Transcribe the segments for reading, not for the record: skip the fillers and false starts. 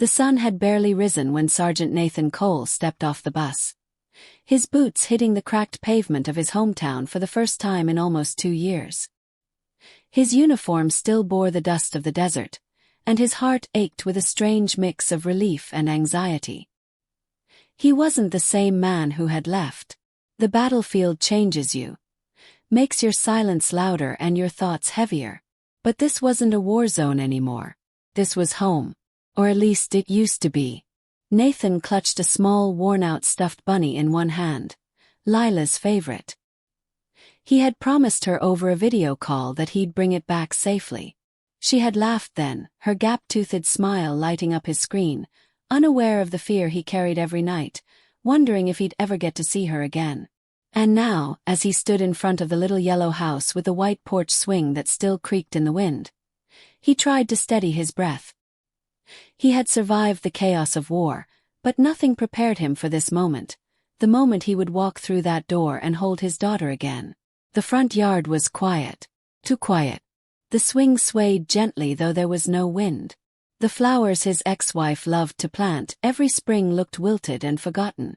The sun had barely risen when Sergeant Nathan Cole stepped off the bus, his boots hitting the cracked pavement of his hometown for the first time in almost 2 years. His uniform still bore the dust of the desert, and his heart ached with a strange mix of relief and anxiety. He wasn't the same man who had left. The battlefield changes you, makes your silence louder and your thoughts heavier. But this wasn't a war zone anymore. This was home. Or at least it used to be. Nathan clutched a small, worn-out stuffed bunny in one hand, Lila's favorite. He had promised her over a video call that he'd bring it back safely. She had laughed then, her gap-toothed smile lighting up his screen, unaware of the fear he carried every night, wondering if he'd ever get to see her again. And now, as he stood in front of the little yellow house with the white porch swing that still creaked in the wind, he tried to steady his breath. He had survived the chaos of war, but nothing prepared him for this moment, the moment he would walk through that door and hold his daughter again. The front yard was quiet. Too quiet. The swing swayed gently though there was no wind. The flowers his ex-wife loved to plant every spring looked wilted and forgotten.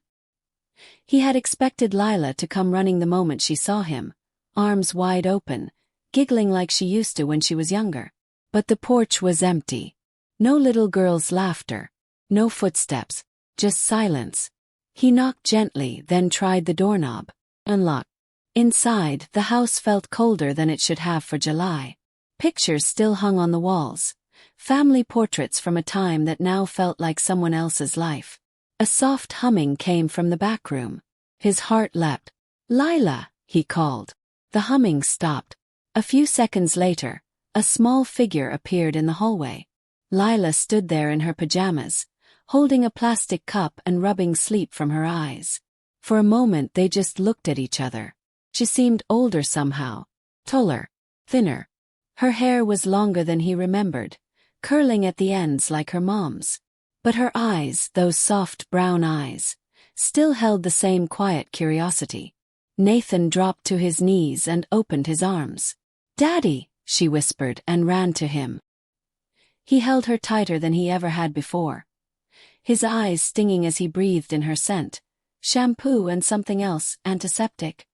He had expected Lila to come running the moment she saw him, arms wide open, giggling like she used to when she was younger. But the porch was empty. No little girl's laughter. No footsteps. Just silence. He knocked gently, then tried the doorknob. Unlocked. Inside, the house felt colder than it should have for July. Pictures still hung on the walls. Family portraits from a time that now felt like someone else's life. A soft humming came from the back room. His heart leapt. "Lila," he called. The humming stopped. A few seconds later, a small figure appeared in the hallway. Lila stood there in her pajamas, holding a plastic cup and rubbing sleep from her eyes. For a moment they just looked at each other. She seemed older somehow, taller, thinner. Her hair was longer than he remembered, curling at the ends like her mom's. But her eyes, those soft brown eyes, still held the same quiet curiosity. Nathan dropped to his knees and opened his arms. "Daddy," she whispered and ran to him. He held her tighter than he ever had before, his eyes stinging as he breathed in her scent, shampoo and something else, antiseptic.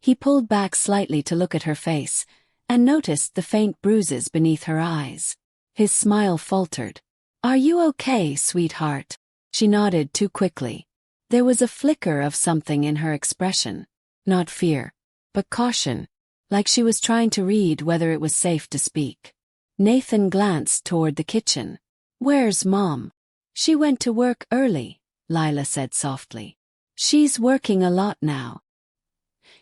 He pulled back slightly to look at her face, and noticed the faint bruises beneath her eyes. His smile faltered. "Are you okay, sweetheart?" She nodded too quickly. There was a flicker of something in her expression. Not fear, but caution, like she was trying to read whether it was safe to speak. Nathan glanced toward the kitchen. "Where's Mom?" "She went to work early," Lila said softly. "She's working a lot now."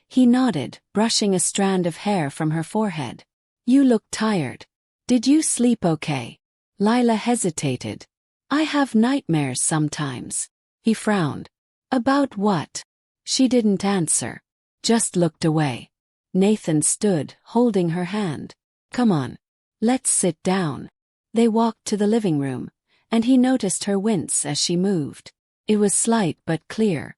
He nodded, brushing a strand of hair from her forehead. "You look tired. Did you sleep okay?" Lila hesitated. "I have nightmares sometimes." He frowned. "About what?" She didn't answer, just looked away. Nathan stood, holding her hand. "Come on. Let's sit down." They walked to the living room, and he noticed her wince as she moved. It was slight but clear.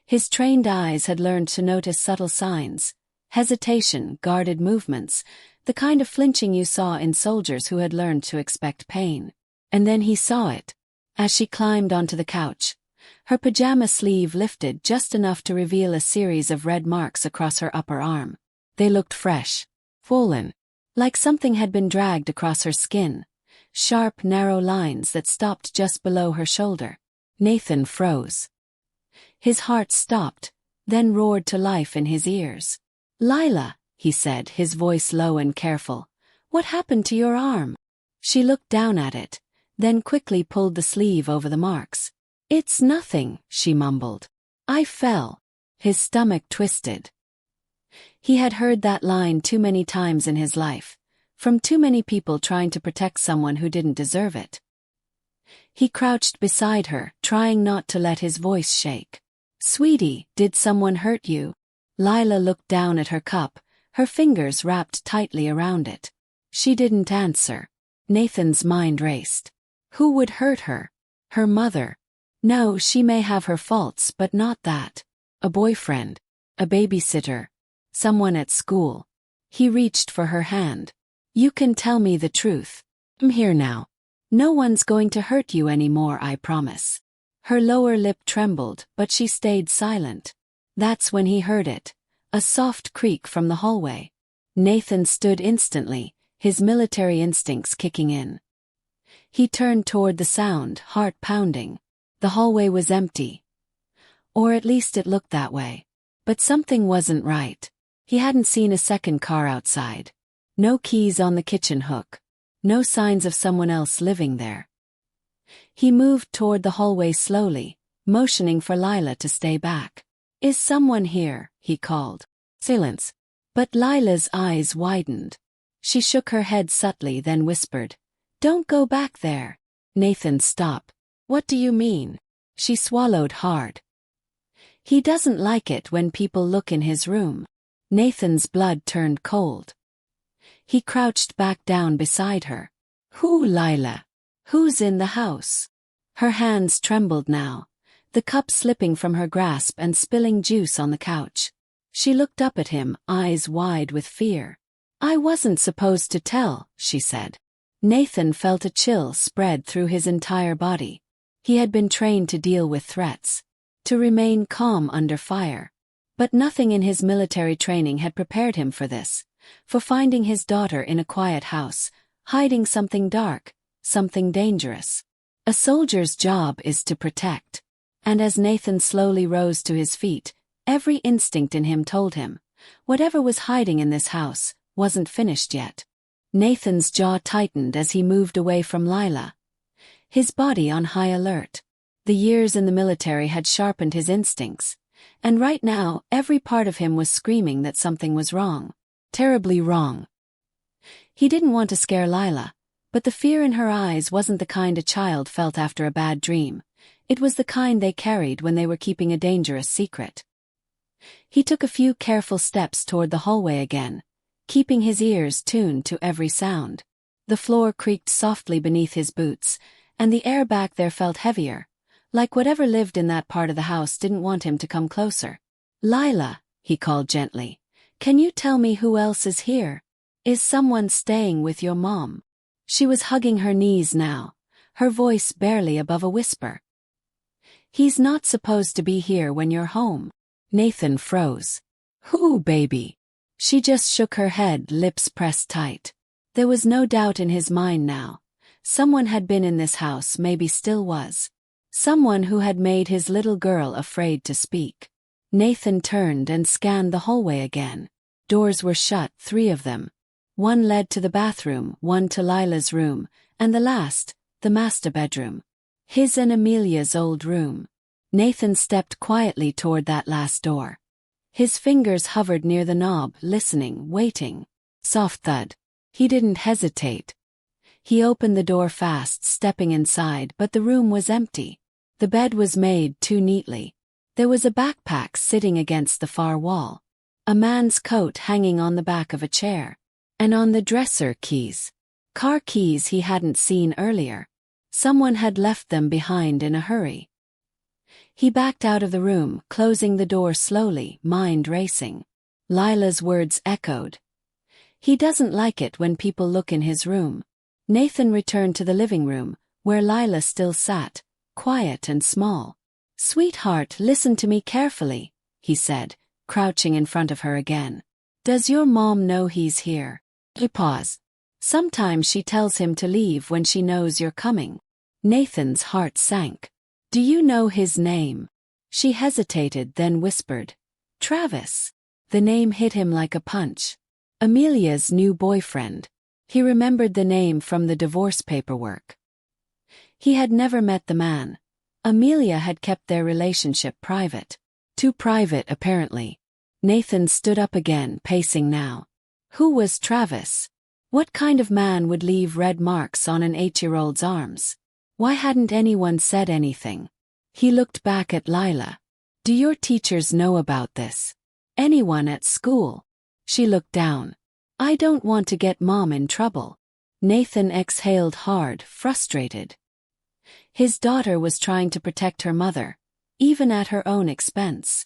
His trained eyes had learned to notice subtle signs, hesitation, guarded movements, the kind of flinching you saw in soldiers who had learned to expect pain. And then he saw it. As she climbed onto the couch, her pajama sleeve lifted just enough to reveal a series of red marks across her upper arm. They looked fresh, swollen, like something had been dragged across her skin, sharp, narrow lines that stopped just below her shoulder. Nathan froze. His heart stopped, then roared to life in his ears. "Lila," he said, his voice low and careful, "what happened to your arm?" She looked down at it, then quickly pulled the sleeve over the marks. "It's nothing," she mumbled. "I fell." His stomach twisted. He had heard that line too many times in his life, from too many people trying to protect someone who didn't deserve it. He crouched beside her, trying not to let his voice shake. "Sweetie, did someone hurt you?" Lila looked down at her cup, her fingers wrapped tightly around it. She didn't answer. Nathan's mind raced. Who would hurt her? Her mother. No, she may have her faults, but not that. A boyfriend. A babysitter. Someone at school. He reached for her hand. "You can tell me the truth. I'm here now." No one's going to hurt you anymore, I promise. Her lower lip trembled, but she stayed silent. That's when he heard it. A soft creak from the hallway. Nathan stood instantly, his military instincts kicking in. He turned toward the sound, heart pounding. The hallway was empty. Or at least it looked that way. But something wasn't right. He hadn't seen a second car outside. No keys on the kitchen hook. No signs of someone else living there. He moved toward the hallway slowly, motioning for Lila to stay back. Is someone here? He called. Silence. But Lila's eyes widened. She shook her head subtly, then whispered, Don't go back there. Nathan, stop. What do you mean? She swallowed hard. He doesn't like it when people look in his room. Nathan's blood turned cold. He crouched back down beside her. Who, Lila? Who's in the house? Her hands trembled now, the cup slipping from her grasp and spilling juice on the couch. She looked up at him, eyes wide with fear. I wasn't supposed to tell, she said. Nathan felt a chill spread through his entire body. He had been trained to deal with threats, to remain calm under fire. But nothing in his military training had prepared him for this, for finding his daughter in a quiet house, hiding something dark, something dangerous. A soldier's job is to protect. And as Nathan slowly rose to his feet, every instinct in him told him, whatever was hiding in this house wasn't finished yet. Nathan's jaw tightened as he moved away from Lila, his body on high alert. The years in the military had sharpened his instincts, and right now every part of him was screaming that something was wrong, terribly wrong. He didn't want to scare Lila, but the fear in her eyes wasn't the kind a child felt after a bad dream. It was the kind they carried when they were keeping a dangerous secret. He took a few careful steps toward the hallway again, keeping his ears tuned to every sound. The floor creaked softly beneath his boots, and the air back there felt heavier, like whatever lived in that part of the house didn't want him to come closer. Lila, he called gently, can you tell me who else is here? Is someone staying with your mom? She was hugging her knees now, her voice barely above a whisper. He's not supposed to be here when you're home. Nathan froze. Who, baby? She just shook her head, lips pressed tight. There was no doubt in his mind now. Someone had been in this house, maybe still was. Someone who had made his little girl afraid to speak. Nathan turned and scanned the hallway again. Doors were shut, 3 of them. One led to the bathroom, one to Lila's room, and the last, the master bedroom. His and Amelia's old room. Nathan stepped quietly toward that last door. His fingers hovered near the knob, listening, waiting. Soft thud. He didn't hesitate. He opened the door fast, stepping inside, but the room was empty. The bed was made too neatly. There was a backpack sitting against the far wall. A man's coat hanging on the back of a chair. And on the dresser, keys. Car keys he hadn't seen earlier. Someone had left them behind in a hurry. He backed out of the room, closing the door slowly, mind racing. Lila's words echoed. He doesn't like it when people look in his room. Nathan returned to the living room, where Lila still sat, quiet and small. Sweetheart, listen to me carefully, he said, crouching in front of her again. Does your mom know he's here? He paused. Sometimes she tells him to leave when she knows you're coming. Nathan's heart sank. Do you know his name? She hesitated, then whispered. Travis. The name hit him like a punch. Amelia's new boyfriend. He remembered the name from the divorce paperwork. He had never met the man. Amelia had kept their relationship private. Too private, apparently. Nathan stood up again, pacing now. Who was Travis? What kind of man would leave red marks on an 8-year-old's arms? Why hadn't anyone said anything? He looked back at Lila. Do your teachers know about this? Anyone at school? She looked down. I don't want to get Mom in trouble. Nathan exhaled hard, frustrated. His daughter was trying to protect her mother, even at her own expense.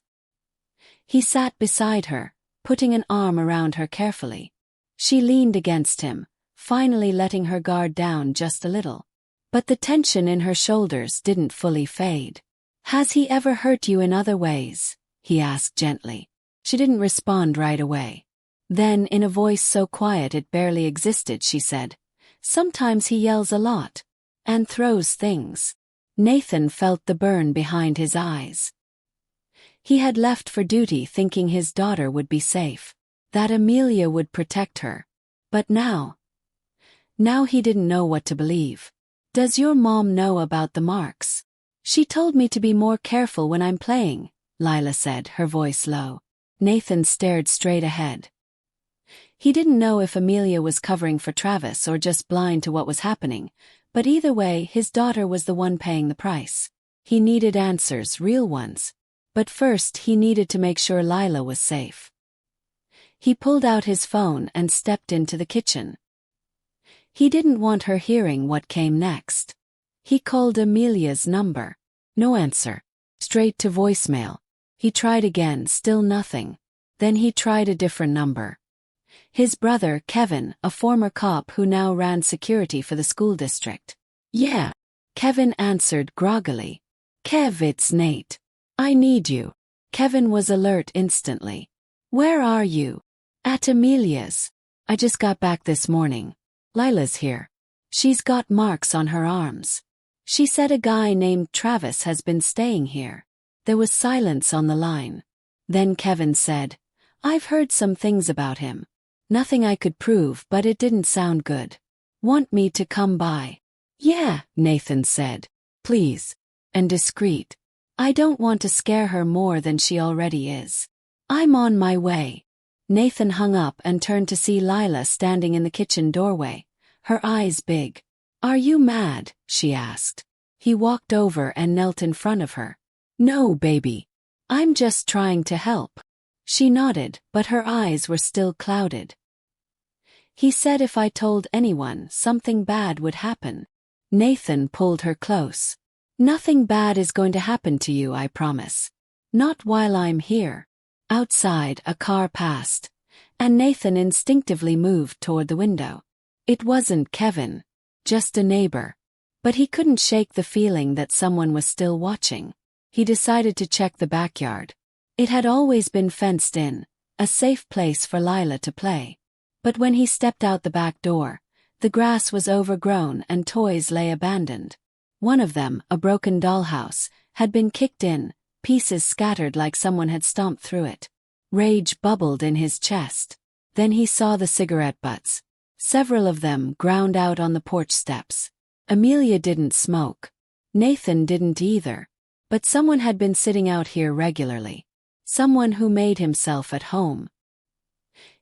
He sat beside her, putting an arm around her carefully. She leaned against him, finally letting her guard down just a little. But the tension in her shoulders didn't fully fade. "Has he ever hurt you in other ways?" he asked gently. She didn't respond right away. Then, in a voice so quiet it barely existed, she said, "Sometimes he yells a lot. And throws things." Nathan felt the burn behind his eyes. He had left for duty thinking his daughter would be safe, that Amelia would protect her. But now he didn't know what to believe. "Does your mom know about the marks?" "She told me to be more careful when I'm playing," Lila said, her voice low. Nathan stared straight ahead. He didn't know if Amelia was covering for Travis or just blind to what was happening, but either way, his daughter was the one paying the price. He needed answers, real ones. But first he needed to make sure Lila was safe. He pulled out his phone and stepped into the kitchen. He didn't want her hearing what came next. He called Amelia's number. No answer. Straight to voicemail. He tried again, still nothing. Then he tried a different number. His brother, Kevin, a former cop who now ran security for the school district. "Yeah," Kevin answered groggily. "Kev, it's Nate. I need you." Kevin was alert instantly. "Where are you?" "At Amelia's. I just got back this morning. Lila's here. She's got marks on her arms. She said a guy named Travis has been staying here." There was silence on the line. Then Kevin said, "I've heard some things about him. Nothing I could prove, but it didn't sound good. Want me to come by?" "Yeah," Nathan said. "Please. And discreet. I don't want to scare her more than she already is. I'm on my way." Nathan hung up and turned to see Lila standing in the kitchen doorway, her eyes big. "Are you mad?" she asked. He walked over and knelt in front of her. "No, baby. I'm just trying to help." She nodded, but her eyes were still clouded. "He said if I told anyone, something bad would happen." Nathan pulled her close. "Nothing bad is going to happen to you, I promise. Not while I'm here." Outside, a car passed, and Nathan instinctively moved toward the window. It wasn't Kevin, just a neighbor. But he couldn't shake the feeling that someone was still watching. He decided to check the backyard. It had always been fenced in, a safe place for Lila to play. But when he stepped out the back door, the grass was overgrown and toys lay abandoned. One of them, a broken dollhouse, had been kicked in, pieces scattered like someone had stomped through it. Rage bubbled in his chest. Then he saw the cigarette butts. Several of them ground out on the porch steps. Amelia didn't smoke. Nathan didn't either. But someone had been sitting out here regularly. Someone who made himself at home.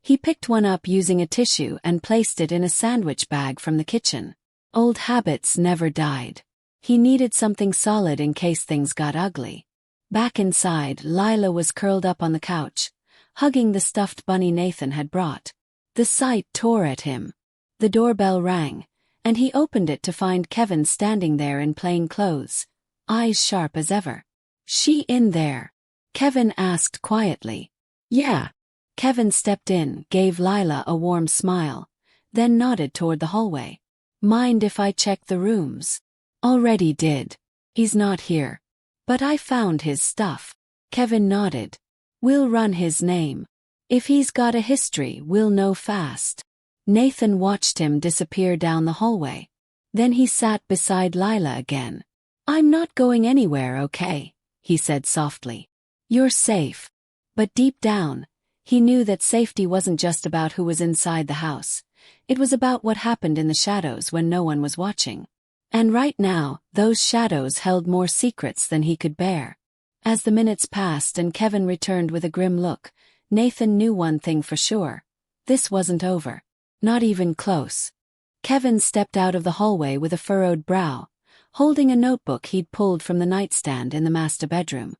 He picked one up using a tissue and placed it in a sandwich bag from the kitchen. Old habits never died. He needed something solid in case things got ugly. Back inside, Lila was curled up on the couch, hugging the stuffed bunny Nathan had brought. The sight tore at him. The doorbell rang, and he opened it to find Kevin standing there in plain clothes, eyes sharp as ever. "She in there?" Kevin asked quietly. "Yeah." Kevin stepped in, gave Lila a warm smile, then nodded toward the hallway. "Mind if I check the rooms?" "Already did. He's not here. But I found his stuff." Kevin nodded. "We'll run his name. If he's got a history, we'll know fast." Nathan watched him disappear down the hallway. Then he sat beside Lila again. "I'm not going anywhere, okay?" he said softly. "You're safe." But deep down, he knew that safety wasn't just about who was inside the house. It was about what happened in the shadows when no one was watching. And right now, those shadows held more secrets than he could bear. As the minutes passed and Kevin returned with a grim look, Nathan knew one thing for sure. This wasn't over. Not even close. Kevin stepped out of the hallway with a furrowed brow, holding a notebook he'd pulled from the nightstand in the master bedroom.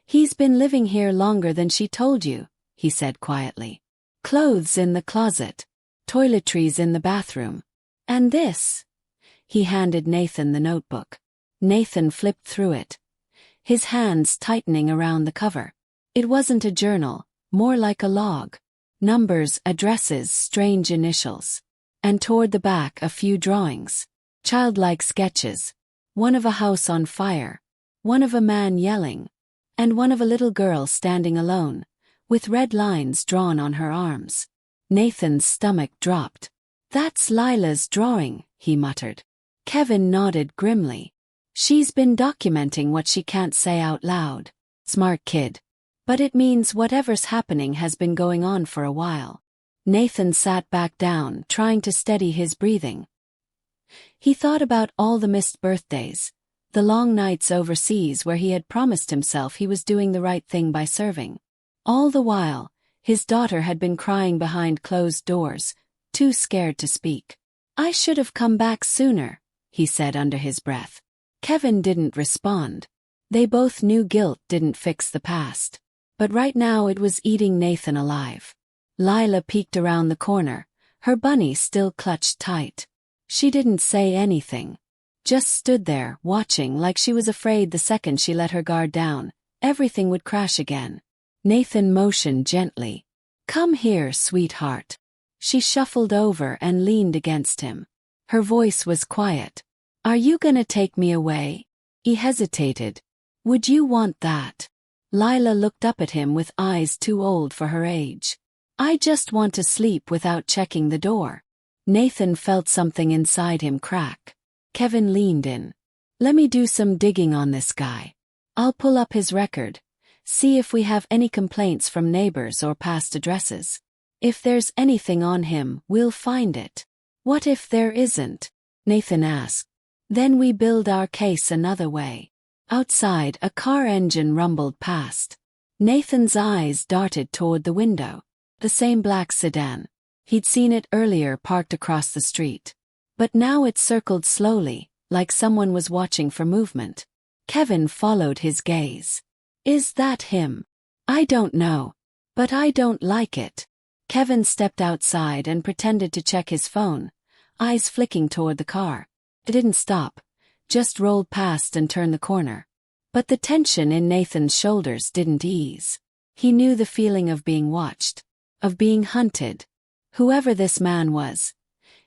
"He's been living here longer than she told you," he said quietly. "Clothes in the closet. Toiletries in the bathroom. And this." He handed Nathan the notebook. Nathan flipped through it, his hands tightening around the cover. It wasn't a journal, more like a log. Numbers, addresses, strange initials. And toward the back a few drawings. Childlike sketches. One of a house on fire, one of a man yelling, and one of a little girl standing alone, with red lines drawn on her arms. Nathan's stomach dropped. "That's Lila's drawing," he muttered. Kevin nodded grimly. "She's been documenting what she can't say out loud. Smart kid. But it means whatever's happening has been going on for a while." Nathan sat back down, trying to steady his breathing. He thought about all the missed birthdays, the long nights overseas where he had promised himself he was doing the right thing by serving. All the while, his daughter had been crying behind closed doors, too scared to speak. "I should have come back sooner," he said under his breath. Kevin didn't respond. They both knew guilt didn't fix the past. But right now it was eating Nathan alive. Lila peeked around the corner, her bunny still clutched tight. She didn't say anything. Just stood there, watching like she was afraid the second she let her guard down, everything would crash again. Nathan motioned gently. "Come here, sweetheart." She shuffled over and leaned against him. Her voice was quiet. "Are you gonna take me away?" He hesitated. "Would you want that?" Lila looked up at him with eyes too old for her age. "I just want to sleep without checking the door." Nathan felt something inside him crack. Kevin leaned in. "Let me do some digging on this guy. I'll pull up his record, see if we have any complaints from neighbors or past addresses. If there's anything on him, we'll find it." "What if there isn't?" Nathan asked. "Then we build our case another way." Outside, a car engine rumbled past. Nathan's eyes darted toward the window. The same black sedan. He'd seen it earlier parked across the street. But now it circled slowly, like someone was watching for movement. Kevin followed his gaze. "Is that him?" "I don't know. But I don't like it." Kevin stepped outside and pretended to check his phone, eyes flicking toward the car. It didn't stop, just rolled past and turned the corner. But the tension in Nathan's shoulders didn't ease. He knew the feeling of being watched, of being hunted. Whoever this man was,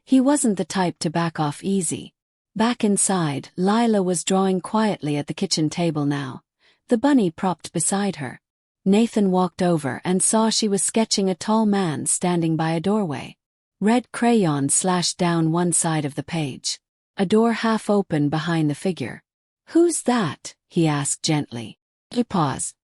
he wasn't the type to back off easy. Back inside, Lila was drawing quietly at the kitchen table now, the bunny propped beside her. Nathan walked over and saw she was sketching a tall man standing by a doorway. Red crayon slashed down one side of the page. A door half open behind the figure. "Who's that?" he asked gently. He paused.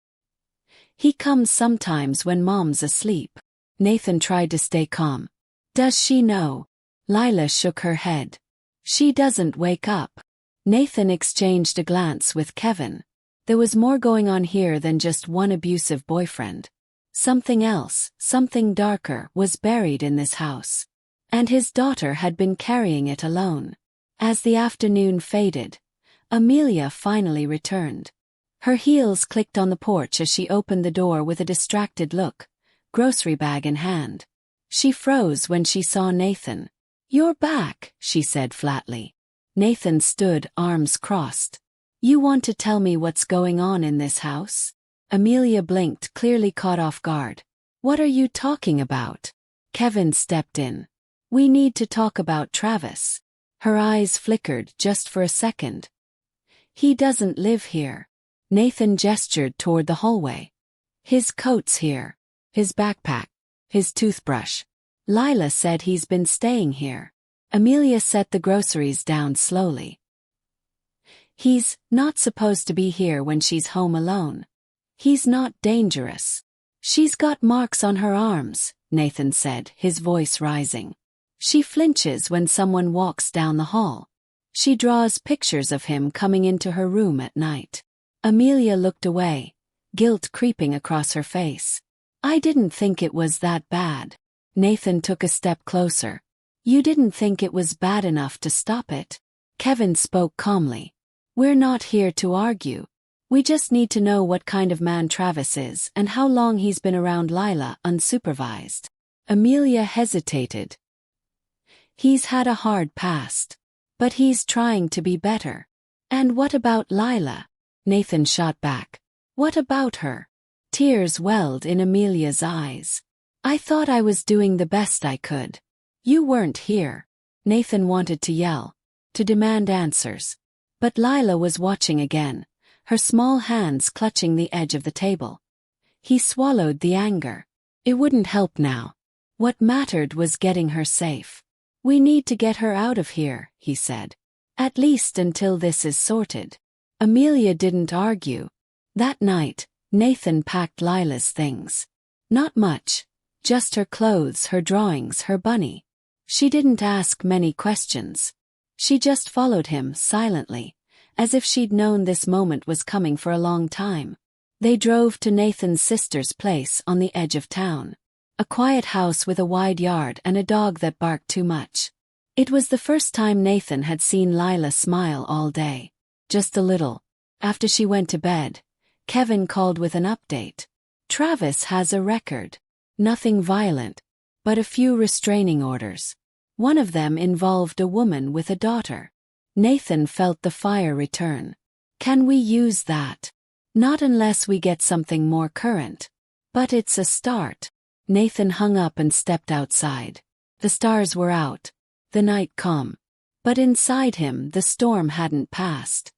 "He comes sometimes when Mom's asleep." Nathan tried to stay calm. "Does she know?" Lila shook her head. "She doesn't wake up." Nathan exchanged a glance with Kevin. There was more going on here than just one abusive boyfriend. Something else, something darker, was buried in this house. And his daughter had been carrying it alone. As the afternoon faded, Amelia finally returned. Her heels clicked on the porch as she opened the door with a distracted look, grocery bag in hand. She froze when she saw Nathan. "You're back," she said flatly. Nathan stood, arms crossed. "You want to tell me what's going on in this house?" Amelia blinked, clearly caught off guard. "What are you talking about?" Kevin stepped in. "We need to talk about Travis." Her eyes flickered just for a second. "He doesn't live here." Nathan gestured toward the hallway. "His coat's here. His backpack. His toothbrush. Lila said he's been staying here." Amelia set the groceries down slowly. "He's not supposed to be here when she's home alone. He's not dangerous." "She's got marks on her arms," Nathan said, his voice rising. "She flinches when someone walks down the hall. She draws pictures of him coming into her room at night." Amelia looked away, guilt creeping across her face. "I didn't think it was that bad." Nathan took a step closer. "You didn't think it was bad enough to stop it?" Kevin spoke calmly. "We're not here to argue. We just need to know what kind of man Travis is and how long he's been around Lila unsupervised." Amelia hesitated. "He's had a hard past. But he's trying to be better." "And what about Lila?" Nathan shot back. "What about her?" Tears welled in Amelia's eyes. "I thought I was doing the best I could. You weren't here." Nathan wanted to yell. to demand answers. But Lila was watching again, her small hands clutching the edge of the table. He swallowed the anger. It wouldn't help now. What mattered was getting her safe. "We need to get her out of here," he said. "At least until this is sorted." Amelia didn't argue. That night, Nathan packed Lila's things. Not much, just her clothes, her drawings, her bunny. She didn't ask many questions. She just followed him silently, as if she'd known this moment was coming for a long time. They drove to Nathan's sister's place on the edge of town. A quiet house with a wide yard and a dog that barked too much. It was the first time Nathan had seen Lila smile all day. Just a little. After she went to bed, Kevin called with an update. "Travis has a record. Nothing violent, but a few restraining orders. One of them involved a woman with a daughter." Nathan felt the fire return. "Can we use that?" "Not unless we get something more current. But it's a start." Nathan hung up and stepped outside. The stars were out, the night calm. But inside him the storm hadn't passed.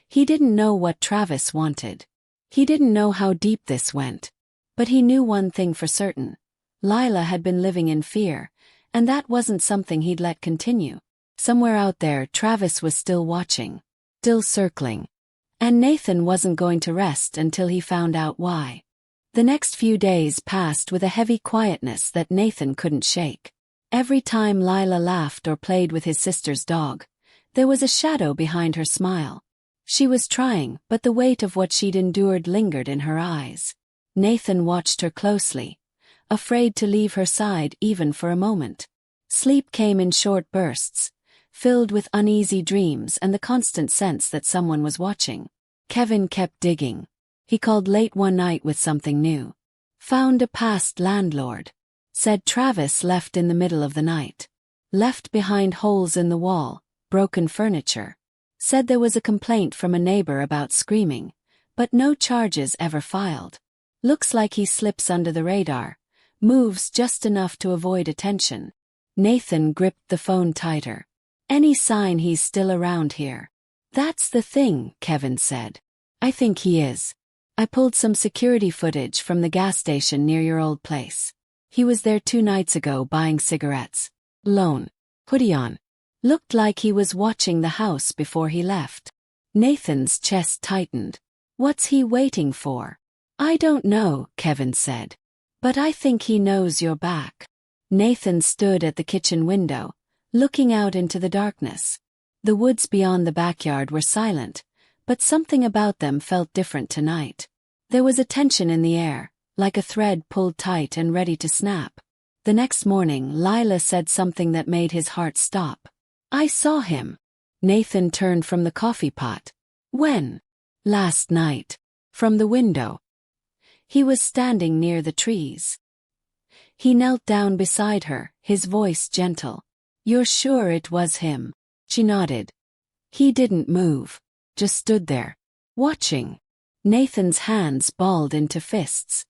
He didn't know what Travis wanted. He didn't know how deep this went. But he knew one thing for certain. Lila had been living in fear, and that wasn't something he'd let continue. Somewhere out there Travis was still watching, still circling. And Nathan wasn't going to rest until he found out why. The next few days passed with a heavy quietness that Nathan couldn't shake. Every time Lila laughed or played with his sister's dog, there was a shadow behind her smile. She was trying, but the weight of what she'd endured lingered in her eyes. Nathan watched her closely, afraid to leave her side even for a moment. Sleep came in short bursts, filled with uneasy dreams and the constant sense that someone was watching. Kevin kept digging. He called late one night with something new. Found a past landlord. Said Travis left in the middle of the night. Left behind holes in the wall, broken furniture. Said there was a complaint from a neighbor about screaming, but no charges ever filed. Looks like he slips under the radar, moves just enough to avoid attention. Nathan gripped the phone tighter. "Any sign he's still around here?" "That's the thing," Kevin said. "I think he is. I pulled some security footage from the gas station near your old place. He was there 2 nights ago buying cigarettes. Lone. Hoodie on. Looked like he was watching the house before he left." Nathan's chest tightened. "What's he waiting for?" "I don't know," Kevin said. "But I think he knows you're back." Nathan stood at the kitchen window, looking out into the darkness. The woods beyond the backyard were silent, but something about them felt different tonight. There was a tension in the air, like a thread pulled tight and ready to snap. The next morning Lila said something that made his heart stop. "I saw him." Nathan turned from the coffee pot. "When?" "Last night. From the window. He was standing near the trees." He knelt down beside her, his voice gentle. "You're sure it was him?" She nodded. He didn't move, just stood there, watching. Nathan's hands balled into fists.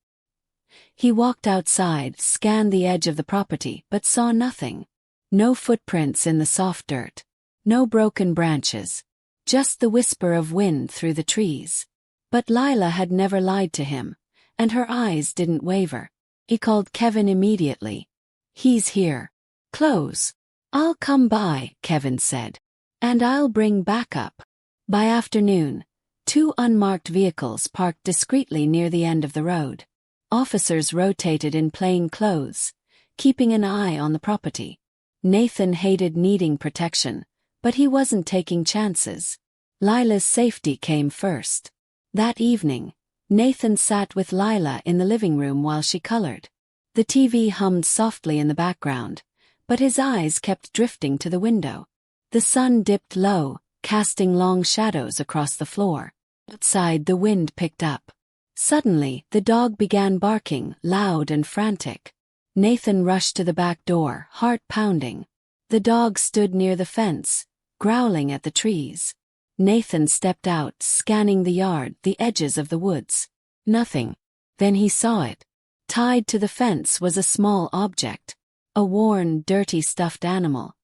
He walked outside, scanned the edge of the property, but saw nothing. No footprints in the soft dirt. No broken branches. Just the whisper of wind through the trees. But Lila had never lied to him, and her eyes didn't waver. He called Kevin immediately. "He's here. Close." "I'll come by," Kevin said. "And I'll bring backup." By afternoon, 2 unmarked vehicles parked discreetly near the end of the road. Officers rotated in plain clothes, keeping an eye on the property. Nathan hated needing protection, but he wasn't taking chances. Lila's safety came first. That evening, Nathan sat with Lila in the living room while she colored. The TV hummed softly in the background, but his eyes kept drifting to the window. The sun dipped low, casting long shadows across the floor. Outside the wind picked up. Suddenly, the dog began barking, loud and frantic. Nathan rushed to the back door, heart pounding. The dog stood near the fence, growling at the trees. Nathan stepped out, scanning the yard, the edges of the woods. Nothing. Then he saw it. Tied to the fence was a small object. A worn, dirty stuffed animal.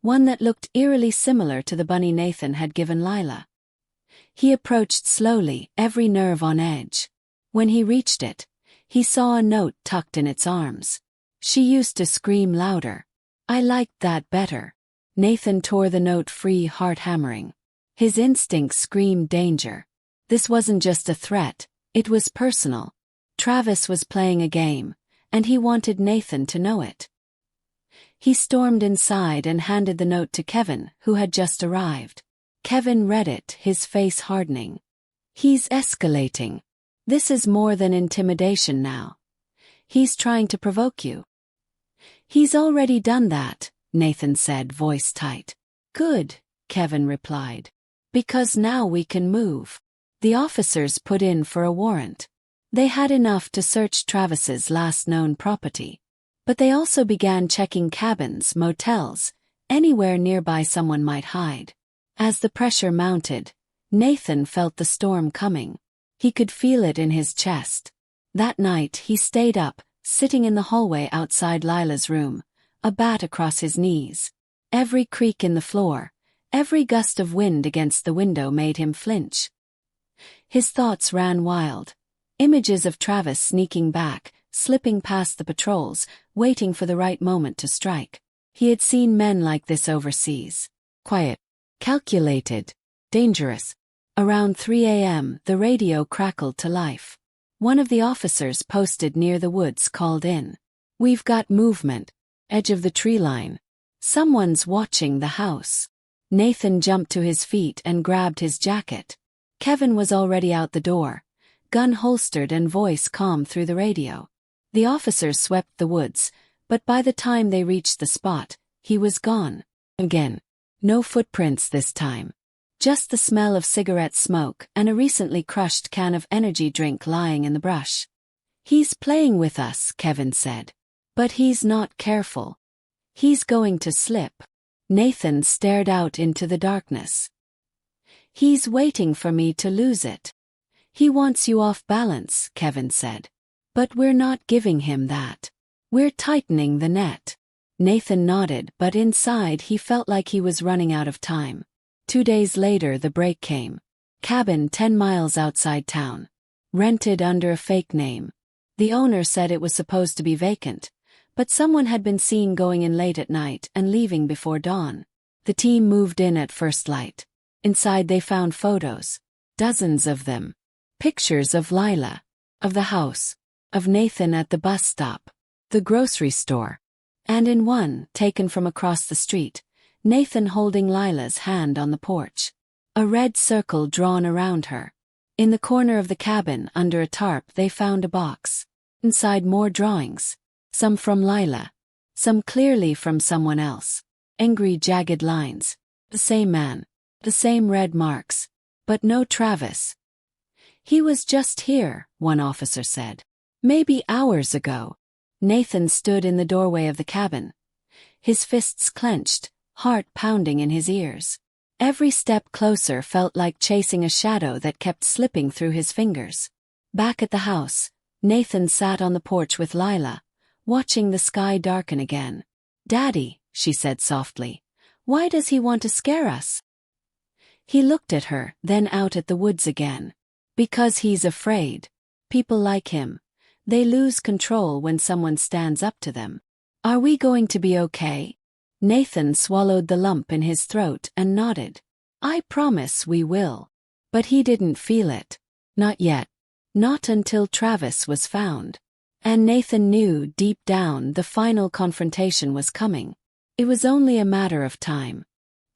one that looked eerily similar to the bunny Nathan had given Lila. He approached slowly, every nerve on edge. When he reached it, he saw a note tucked in its arms. She used to scream louder. I liked that better. Nathan tore the note free, heart hammering. His instincts screamed danger. This wasn't just a threat, it was personal. Travis was playing a game, and he wanted Nathan to know it. He stormed inside and handed the note to Kevin, who had just arrived. Kevin read it, his face hardening. He's escalating. This is more than intimidation now. He's trying to provoke you. He's already done that, Nathan said, voice tight. Good, Kevin replied. Because now we can move. The officers put in for a warrant. They had enough to search Travis's last known property. But they also began checking cabins, motels, anywhere nearby someone might hide. As the pressure mounted, Nathan felt the storm coming. He could feel it in his chest. That night he stayed up, sitting in the hallway outside Lila's room, a bat across his knees. Every creak in the floor, every gust of wind against the window made him flinch. His thoughts ran wild. Images of Travis sneaking back, slipping past the patrols, waiting for the right moment to strike. He had seen men like this overseas. Quiet. Calculated. Dangerous. Around 3 a.m., the radio crackled to life. One of the officers posted near the woods called in. We've got movement. Edge of the tree line. Someone's watching the house. Nathan jumped to his feet and grabbed his jacket. Kevin was already out the door, gun holstered and voice calm through the radio. The officers swept the woods, but by the time they reached the spot, he was gone. Again. No footprints this time. Just the smell of cigarette smoke and a recently crushed can of energy drink lying in the brush. He's playing with us, Kevin said. But he's not careful. He's going to slip. Nathan stared out into the darkness. He's waiting for me to lose it. He wants you off balance, Kevin said. But we're not giving him that. We're tightening the net. Nathan nodded, but inside he felt like he was running out of time. 2 days later the break came. Cabin 10 miles outside town. Rented under a fake name. The owner said it was supposed to be vacant, but someone had been seen going in late at night and leaving before dawn. The team moved in at first light. Inside they found photos. Dozens of them. Pictures of Lila. Of the house. Of Nathan at the bus stop. The grocery store. And in one, taken from across the street, Nathan holding Lila's hand on the porch. A red circle drawn around her. In the corner of the cabin, under a tarp, they found a box. Inside more drawings. Some from Lila. Some clearly from someone else. Angry, jagged lines. The same man. The same red marks. But no Travis. He was just here, one officer said. Maybe hours ago. Nathan stood in the doorway of the cabin. His fists clenched, heart pounding in his ears. Every step closer felt like chasing a shadow that kept slipping through his fingers. Back at the house, Nathan sat on the porch with Lila, watching the sky darken again. Daddy, she said softly, why does he want to scare us? He looked at her, then out at the woods again. Because he's afraid. People like him. They lose control when someone stands up to them. Are we going to be okay? Nathan swallowed the lump in his throat and nodded. I promise we will. But he didn't feel it. Not yet. Not until Travis was found. And Nathan knew deep down the final confrontation was coming. It was only a matter of time.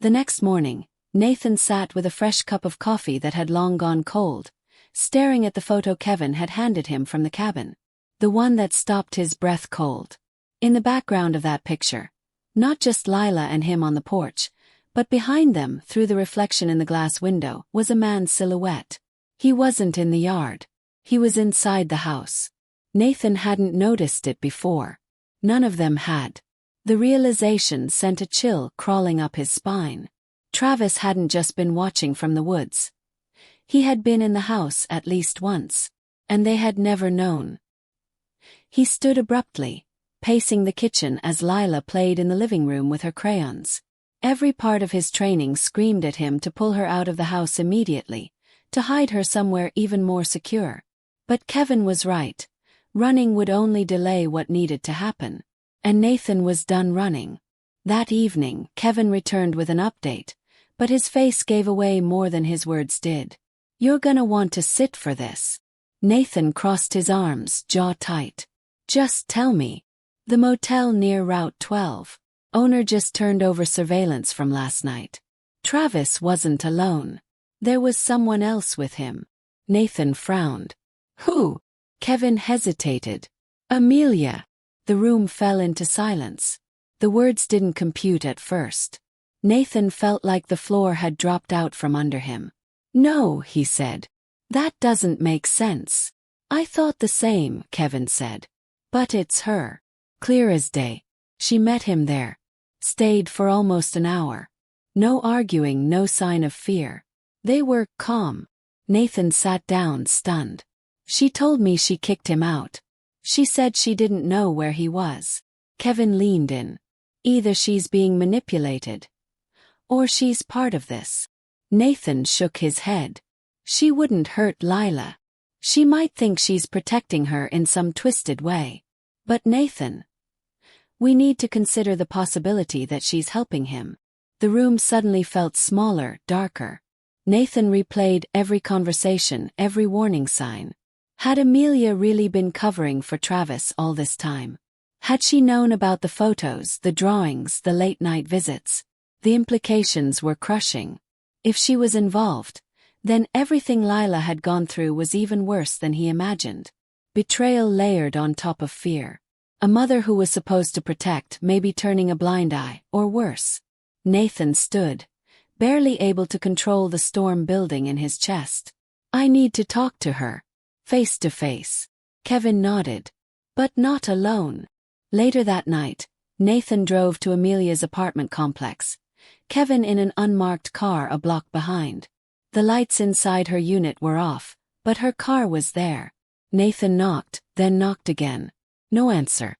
The next morning, Nathan sat with a fresh cup of coffee that had long gone cold, staring at the photo Kevin had handed him from the cabin. The one that stopped his breath cold. In the background of that picture, not just Lila and him on the porch, but behind them, through the reflection in the glass window, was a man's silhouette. He wasn't in the yard. He was inside the house. Nathan hadn't noticed it before. None of them had. The realization sent a chill crawling up his spine. Travis hadn't just been watching from the woods. He had been in the house at least once. And they had never known. He stood abruptly, pacing the kitchen as Lila played in the living room with her crayons. Every part of his training screamed at him to pull her out of the house immediately, to hide her somewhere even more secure. But Kevin was right. Running would only delay what needed to happen. And Nathan was done running. That evening, Kevin returned with an update, but his face gave away more than his words did. "You're gonna want to sit for this." Nathan crossed his arms, jaw tight. "Just tell me." The motel near Route 12. Owner just turned over surveillance from last night. Travis wasn't alone. There was someone else with him. Nathan frowned. "Who?" Kevin hesitated. "Amelia." The room fell into silence. The words didn't compute at first. Nathan felt like the floor had dropped out from under him. "No," he said. "That doesn't make sense." "I thought the same," Kevin said. "But it's her. Clear as day. She met him there. Stayed for almost an hour. No arguing, no sign of fear. They were calm." Nathan sat down, stunned. "She told me she kicked him out. She said she didn't know where he was." Kevin leaned in. "Either she's being manipulated, or she's part of this." Nathan shook his head. "She wouldn't hurt Lila. She might think she's protecting her in some twisted way. But Nathan, we need to consider the possibility that she's helping him." The room suddenly felt smaller, darker. Nathan replayed every conversation, every warning sign. Had Amelia really been covering for Travis all this time? Had she known about the photos, the drawings, the late-night visits? The implications were crushing. If she was involved, then everything Lila had gone through was even worse than he imagined. Betrayal layered on top of fear. A mother who was supposed to protect may be turning a blind eye, or worse. Nathan stood, barely able to control the storm building in his chest. "I need to talk to her. Face to face." Kevin nodded. But not alone. Later that night, Nathan drove to Amelia's apartment complex, Kevin in an unmarked car a block behind. The lights inside her unit were off, but her car was there. Nathan knocked, then knocked again. No answer.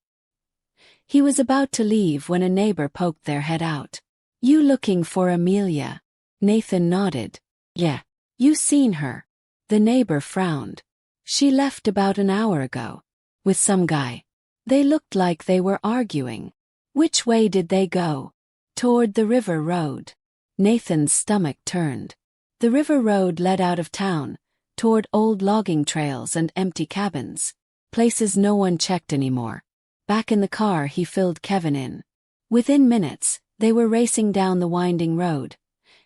He was about to leave when a neighbor poked their head out. "You looking for Amelia?" Nathan nodded. "Yeah. You seen her?" The neighbor frowned. "She left about an hour ago. With some guy. They looked like they were arguing." "Which way did they go?" "Toward the river road." Nathan's stomach turned. The river road led out of town, toward old logging trails and empty cabins. Places no one checked anymore. Back in the car, he filled Kevin in. Within minutes, they were racing down the winding road,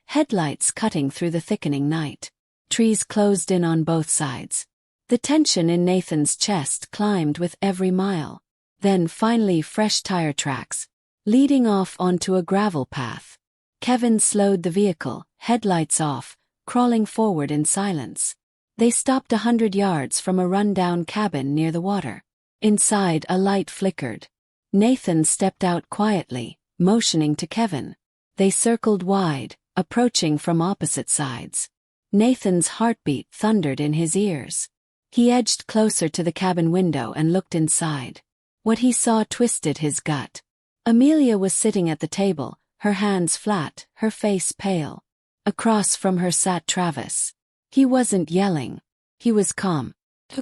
headlights cutting through the thickening night. Trees closed in on both sides. The tension in Nathan's chest climbed with every mile. Then finally fresh tire tracks, leading off onto a gravel path. Kevin slowed the vehicle, headlights off, crawling forward in silence. They stopped 100 yards from a run-down cabin near the water. Inside, a light flickered. Nathan stepped out quietly, motioning to Kevin. They circled wide, approaching from opposite sides. Nathan's heartbeat thundered in his ears. He edged closer to the cabin window and looked inside. What he saw twisted his gut. Amelia was sitting at the table, her hands flat, her face pale. Across from her sat Travis. He wasn't yelling. He was calm.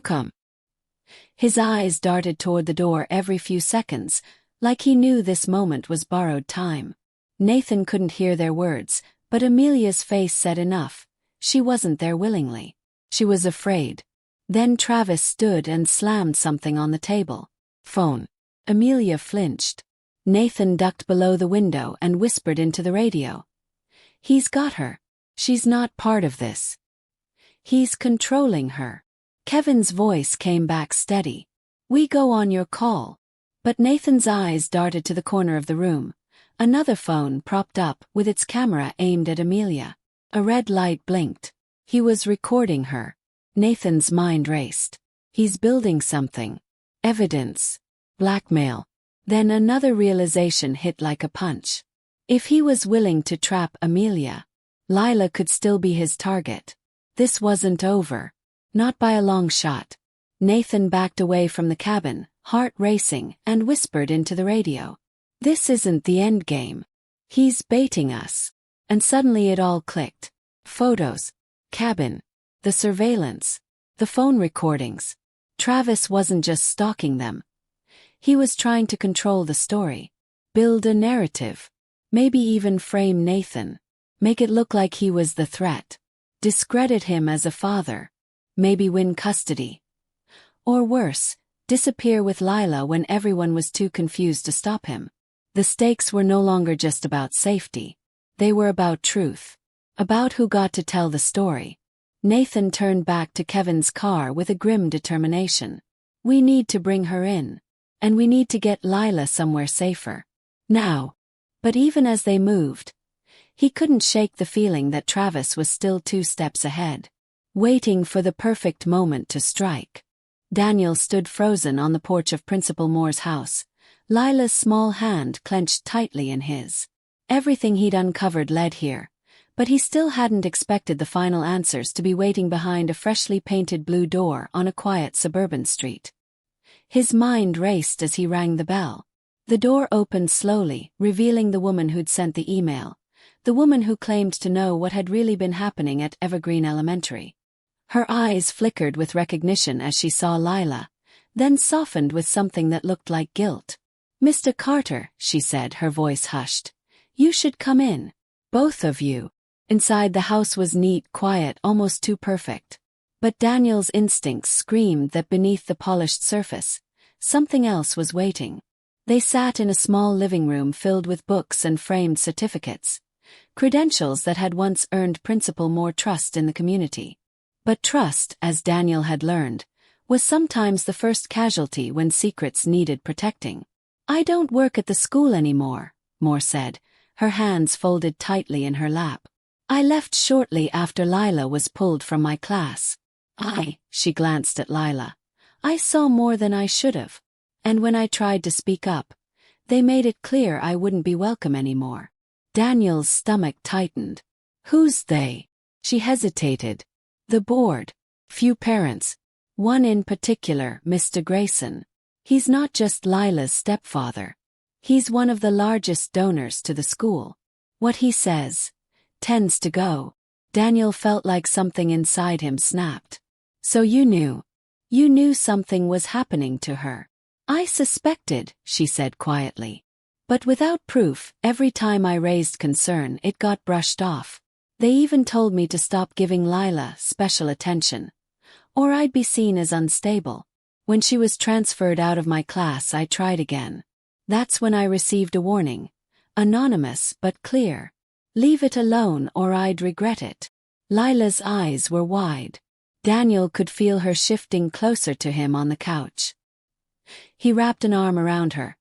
Calm. His eyes darted toward the door every few seconds, like he knew this moment was borrowed time. Nathan couldn't hear their words, but Amelia's face said enough. She wasn't there willingly. She was afraid. Then Travis stood and slammed something on the table. "Phone." Amelia flinched. Nathan ducked below the window and whispered into the radio. "He's got her. She's not part of this. He's controlling her." Kevin's voice came back steady. "We go on your call." But Nathan's eyes darted to the corner of the room. Another phone propped up, with its camera aimed at Amelia. A red light blinked. He was recording her. Nathan's mind raced. He's building something. Evidence. Blackmail. Then another realization hit like a punch. If he was willing to trap Amelia, Lila could still be his target. This wasn't over. Not by a long shot. Nathan backed away from the cabin, heart racing, and whispered into the radio. "This isn't the end game." He's baiting us. And suddenly it all clicked. Photos. Cabin. The surveillance. The phone recordings. Travis wasn't just stalking them. He was trying to control the story. Build a narrative. Maybe even frame Nathan. Make it look like he was the threat. Discredit him as a father. Maybe win custody. Or worse, disappear with Lila when everyone was too confused to stop him. The stakes were no longer just about safety. They were about truth. About who got to tell the story. Nathan turned back to Kevin's car with a grim determination. We need to bring her in. And we need to get Lila somewhere safer. Now. But even as they moved, he couldn't shake the feeling that Travis was still 2 steps ahead. Waiting for the perfect moment to strike. Daniel stood frozen on the porch of Principal Moore's house, Lila's small hand clenched tightly in his. Everything he'd uncovered led here, but he still hadn't expected the final answers to be waiting behind a freshly painted blue door on a quiet suburban street. His mind raced as he rang the bell. The door opened slowly, revealing the woman who'd sent the email, the woman who claimed to know what had really been happening at Evergreen Elementary. Her eyes flickered with recognition as she saw Lila, then softened with something that looked like guilt. "Mr. Carter," she said, her voice hushed. "You should come in. Both of you." Inside the house was neat, quiet, almost too perfect. But Daniel's instincts screamed that beneath the polished surface, something else was waiting. They sat in a small living room filled with books and framed certificates, credentials that had once earned Principal Moore trust in the community. But trust, as Daniel had learned, was sometimes the first casualty when secrets needed protecting. "I don't work at the school anymore," Moore said, her hands folded tightly in her lap. "I left shortly after Lila was pulled from my class." She glanced at Lila. "I saw more than I should have. And when I tried to speak up, they made it clear I wouldn't be welcome anymore." Daniel's stomach tightened. "Who's they?" She hesitated. "The board. Few parents. One in particular, Mr. Grayson. He's not just Lila's stepfather. He's one of the largest donors to the school. What he says tends to go." Daniel felt like something inside him snapped. "So you knew. You knew something was happening to her." "I suspected," she said quietly. "But without proof, every time I raised concern it got brushed off. They even told me to stop giving Lila special attention, or I'd be seen as unstable. When she was transferred out of my class I tried again. That's when I received a warning. Anonymous but clear. Leave it alone or I'd regret it." Lila's eyes were wide. Daniel could feel her shifting closer to him on the couch. He wrapped an arm around her,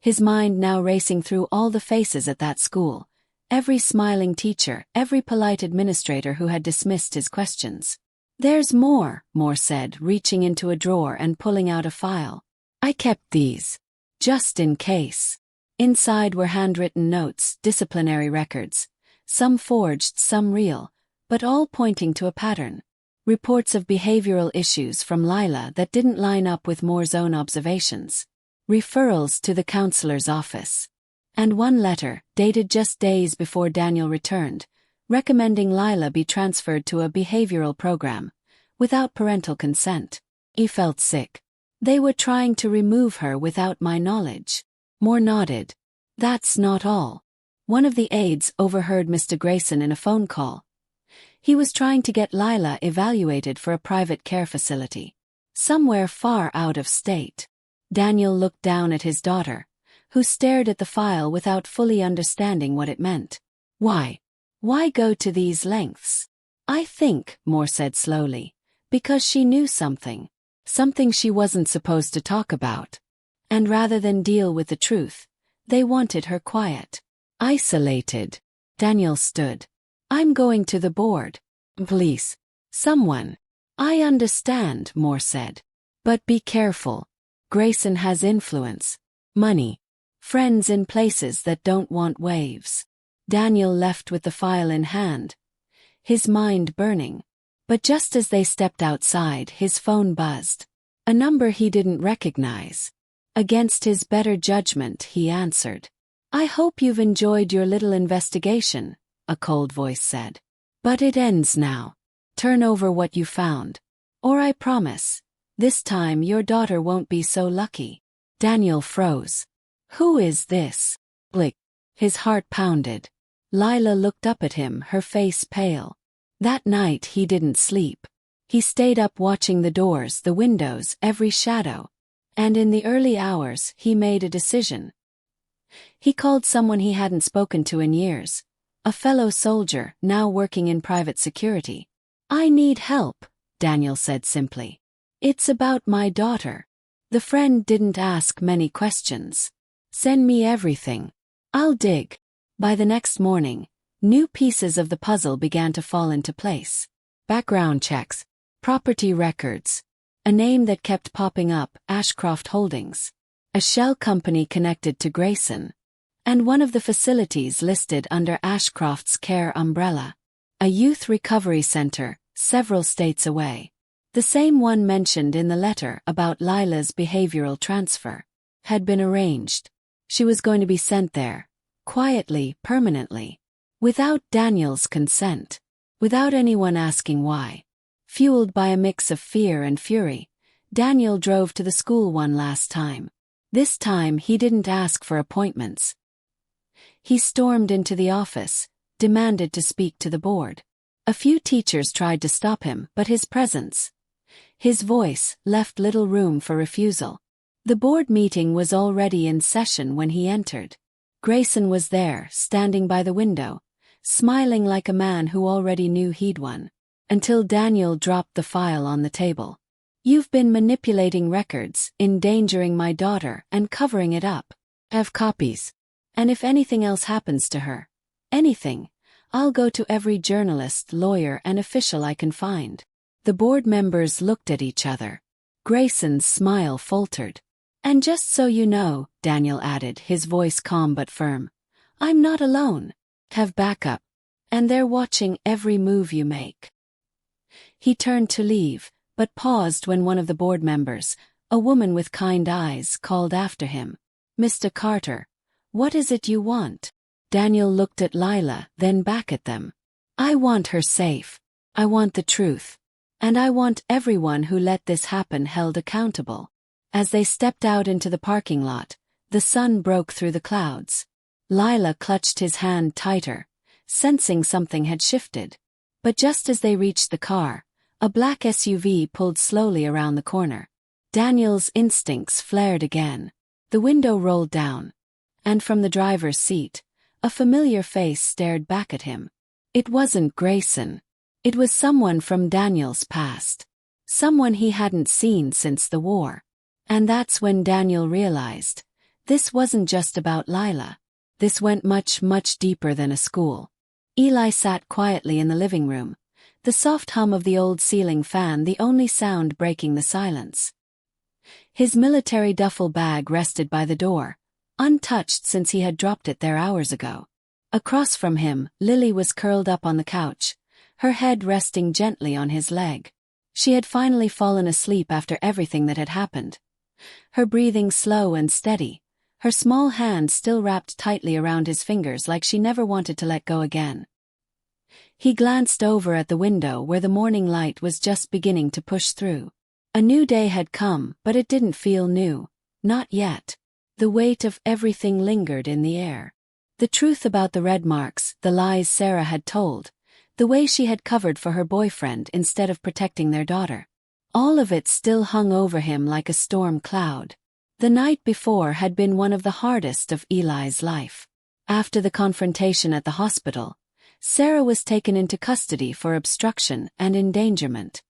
his mind now racing through all the faces at that school, every smiling teacher, every polite administrator who had dismissed his questions. "There's more," Moore said, reaching into a drawer and pulling out a file. "I kept these. Just in case." Inside were handwritten notes, disciplinary records, some forged, some real, but all pointing to a pattern. Reports of behavioral issues from Lila that didn't line up with Moore's own observations. Referrals to the counselor's office. And one letter, dated just days before Daniel returned, recommending Lila be transferred to a behavioral program, without parental consent. He felt sick. They were trying to remove her without my knowledge. Moore nodded. "That's not all." One of the aides overheard Mr. Grayson in a phone call. He was trying to get Lila evaluated for a private care facility, somewhere far out of state. Daniel looked down at his daughter, who stared at the file without fully understanding what it meant. "Why? Why go to these lengths?" "I think," Moore said slowly, "because she knew something. Something she wasn't supposed to talk about. And rather than deal with the truth, they wanted her quiet. Isolated." Daniel stood. "I'm going to the board." "Please. Someone." "I understand," Moore said. "But be careful. Grayson has influence, money, friends in places that don't want waves." Daniel left with the file in hand, his mind burning. But just as they stepped outside, his phone buzzed. A number he didn't recognize. Against his better judgment, he answered. I hope you've enjoyed your little investigation, a cold voice said. But it ends now. Turn over what you found. Or I promise, this time your daughter won't be so lucky. Daniel froze. Who is this? Blick. His heart pounded. Lila looked up at him, her face pale. That night he didn't sleep. He stayed up watching the doors, the windows, every shadow. And in the early hours, he made a decision. He called someone he hadn't spoken to in years. A fellow soldier, now working in private security. I need help, Daniel said simply. It's about my daughter. The friend didn't ask many questions. Send me everything. I'll dig. By the next morning, new pieces of the puzzle began to fall into place. Background checks, property records, a name that kept popping up, Ashcroft Holdings, a shell company connected to Grayson, and one of the facilities listed under Ashcroft's care umbrella, a youth recovery center, several states away. The same one mentioned in the letter about Lila's behavioral transfer had been arranged. She was going to be sent there, quietly, permanently, without Daniel's consent, without anyone asking why. Fueled by a mix of fear and fury, Daniel drove to the school one last time. This time he didn't ask for appointments. He stormed into the office, demanded to speak to the board. A few teachers tried to stop him, but his presence, his voice, left little room for refusal. The board meeting was already in session when he entered. Grayson was there, standing by the window, smiling like a man who already knew he'd won. Until Daniel dropped the file on the table. You've been manipulating records, endangering my daughter, and covering it up. Have copies. And if anything else happens to her, anything, I'll go to every journalist, lawyer, and official I can find. The board members looked at each other. Grayson's smile faltered. And just so you know, Daniel added, his voice calm but firm, I'm not alone. Have backup. And they're watching every move you make. He turned to leave, but paused when one of the board members, a woman with kind eyes, called after him. Mr. Carter, what is it you want? Daniel looked at Lila, then back at them. I want her safe. I want the truth. And I want everyone who let this happen held accountable. As they stepped out into the parking lot, the sun broke through the clouds. Lila clutched his hand tighter, sensing something had shifted. But just as they reached the car, a black SUV pulled slowly around the corner. Daniel's instincts flared again. The window rolled down, and from the driver's seat, a familiar face stared back at him. It wasn't Grayson. It was someone from Daniel's past. Someone he hadn't seen since the war. And that's when Daniel realized, this wasn't just about Lila. This went much, much deeper than a school. Eli sat quietly in the living room, the soft hum of the old ceiling fan the only sound breaking the silence. His military duffel bag rested by the door, untouched since he had dropped it there hours ago. Across from him, Lily was curled up on the couch, her head resting gently on his leg. She had finally fallen asleep after everything that had happened. Her breathing slow and steady, her small hand still wrapped tightly around his fingers like she never wanted to let go again. He glanced over at the window where the morning light was just beginning to push through. A new day had come, but it didn't feel new. Not yet. The weight of everything lingered in the air. The truth about the red marks, the lies Sarah had told, the way she had covered for her boyfriend instead of protecting their daughter. All of it still hung over him like a storm cloud. The night before had been one of the hardest of Eli's life. After the confrontation at the hospital, Sarah was taken into custody for obstruction and endangerment.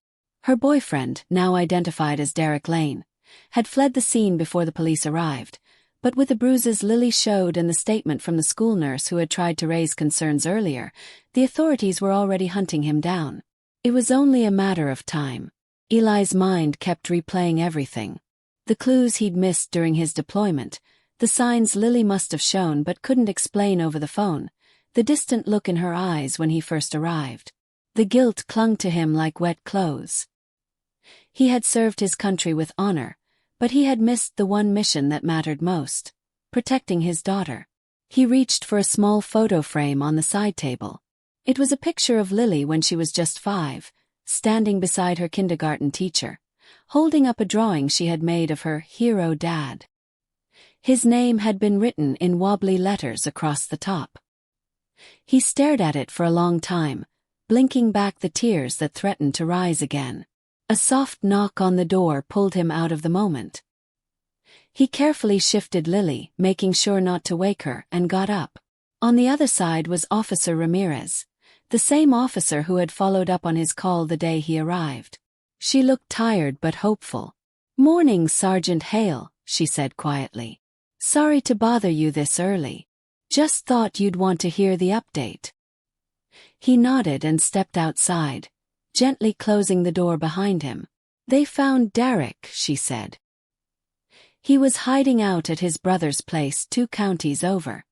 Her boyfriend, now identified as Derek Lane, had fled the scene before the police arrived, but with the bruises Lily showed and the statement from the school nurse who had tried to raise concerns earlier, the authorities were already hunting him down. It was only a matter of time. Eli's mind kept replaying everything. The clues he'd missed during his deployment, the signs Lily must have shown but couldn't explain over the phone, the distant look in her eyes when he first arrived. The guilt clung to him like wet clothes. He had served his country with honor, but he had missed the one mission that mattered most, protecting his daughter. He reached for a small photo frame on the side table. It was a picture of Lily when she was just 5, standing beside her kindergarten teacher, holding up a drawing she had made of her hero dad. His name had been written in wobbly letters across the top. He stared at it for a long time, blinking back the tears that threatened to rise again. A soft knock on the door pulled him out of the moment. He carefully shifted Lily, making sure not to wake her, and got up. On the other side was Officer Ramirez, the same officer who had followed up on his call the day he arrived. She looked tired but hopeful. "Morning, Sergeant Hale," she said quietly. "Sorry to bother you this early. Just thought you'd want to hear the update." He nodded and stepped outside, gently closing the door behind him. "They found Derek," she said. "He was hiding out at his brother's place 2 counties over.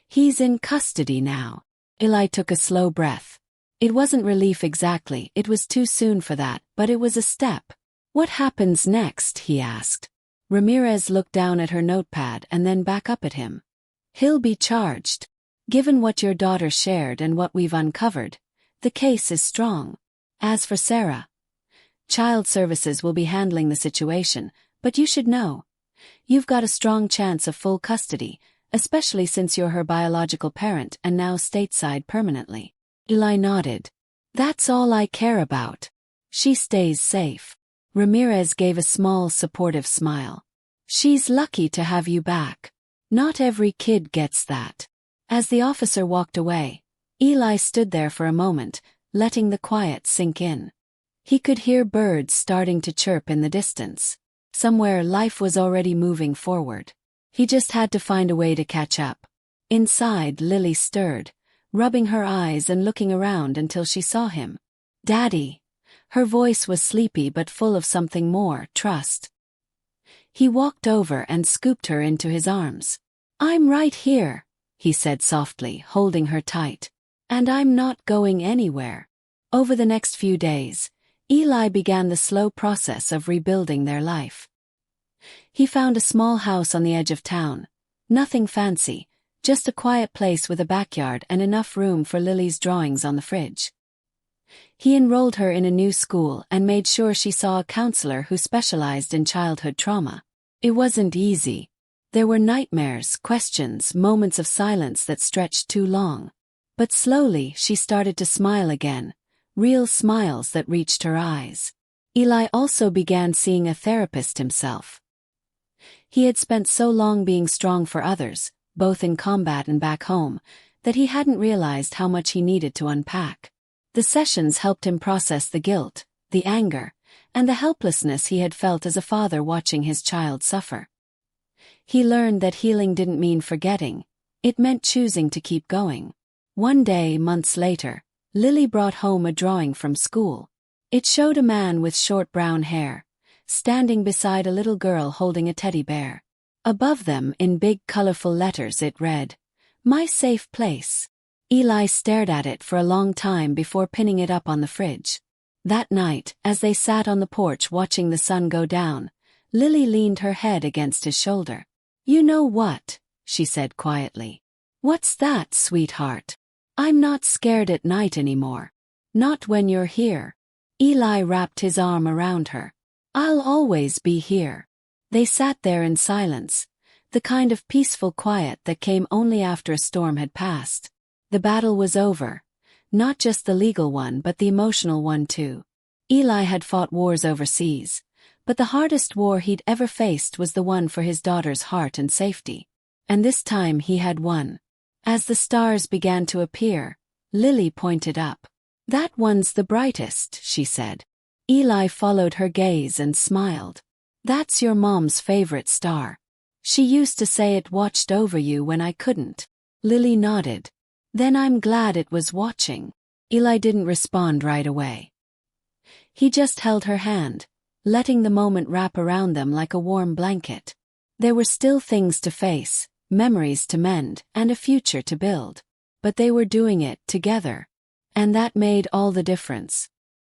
He's in custody now." Eli took a slow breath. It wasn't relief exactly, it was too soon for that, but it was a step. "What happens next?" he asked. Ramirez looked down at her notepad and then back up at him. "He'll be charged. Given what your daughter shared and what we've uncovered, the case is strong. As for Sarah, Child Services will be handling the situation, but you should know. You've got a strong chance of full custody, especially since you're her biological parent and now stateside permanently." Eli nodded. "That's all I care about. She stays safe." Ramirez gave a small, supportive smile. "She's lucky to have you back. Not every kid gets that." As the officer walked away, Eli stood there for a moment, letting the quiet sink in. He could hear birds starting to chirp in the distance. Somewhere life was already moving forward. He just had to find a way to catch up. Inside, Lily stirred, rubbing her eyes and looking around until she saw him. "Daddy." Her voice was sleepy but full of something more, trust. He walked over and scooped her into his arms. "I'm right here," he said softly, holding her tight. "And I'm not going anywhere." Over the next few days, Eli began the slow process of rebuilding their life. He found a small house on the edge of town. Nothing fancy, just a quiet place with a backyard and enough room for Lily's drawings on the fridge. He enrolled her in a new school and made sure she saw a counselor who specialized in childhood trauma. It wasn't easy. There were nightmares, questions, moments of silence that stretched too long. But slowly she started to smile again, real smiles that reached her eyes. Eli also began seeing a therapist himself. He had spent so long being strong for others, both in combat and back home, that he hadn't realized how much he needed to unpack. The sessions helped him process the guilt, the anger, and the helplessness he had felt as a father watching his child suffer. He learned that healing didn't mean forgetting, it meant choosing to keep going. One day, months later, Lily brought home a drawing from school. It showed a man with short brown hair, standing beside a little girl holding a teddy bear. Above them, in big colorful letters, it read, "My safe place." Eli stared at it for a long time before pinning it up on the fridge. That night, as they sat on the porch watching the sun go down, Lily leaned her head against his shoulder. "You know what?" she said quietly. "What's that, sweetheart? I'm not scared at night anymore. Not when you're here." Eli wrapped his arm around her. "I'll always be here." They sat there in silence, the kind of peaceful quiet that came only after a storm had passed. The battle was over, not just the legal one but the emotional one too. Eli had fought wars overseas, but the hardest war he'd ever faced was the one for his daughter's heart and safety. And this time he had won. As the stars began to appear, Lily pointed up. "That one's the brightest," she said. Eli followed her gaze and smiled. "That's your mom's favorite star. She used to say it watched over you when I couldn't." Lily nodded. "Then I'm glad it was watching." Eli didn't respond right away. He just held her hand, letting the moment wrap around them like a warm blanket. There were still things to face, memories to mend, and a future to build. But they were doing it together. And that made all the difference.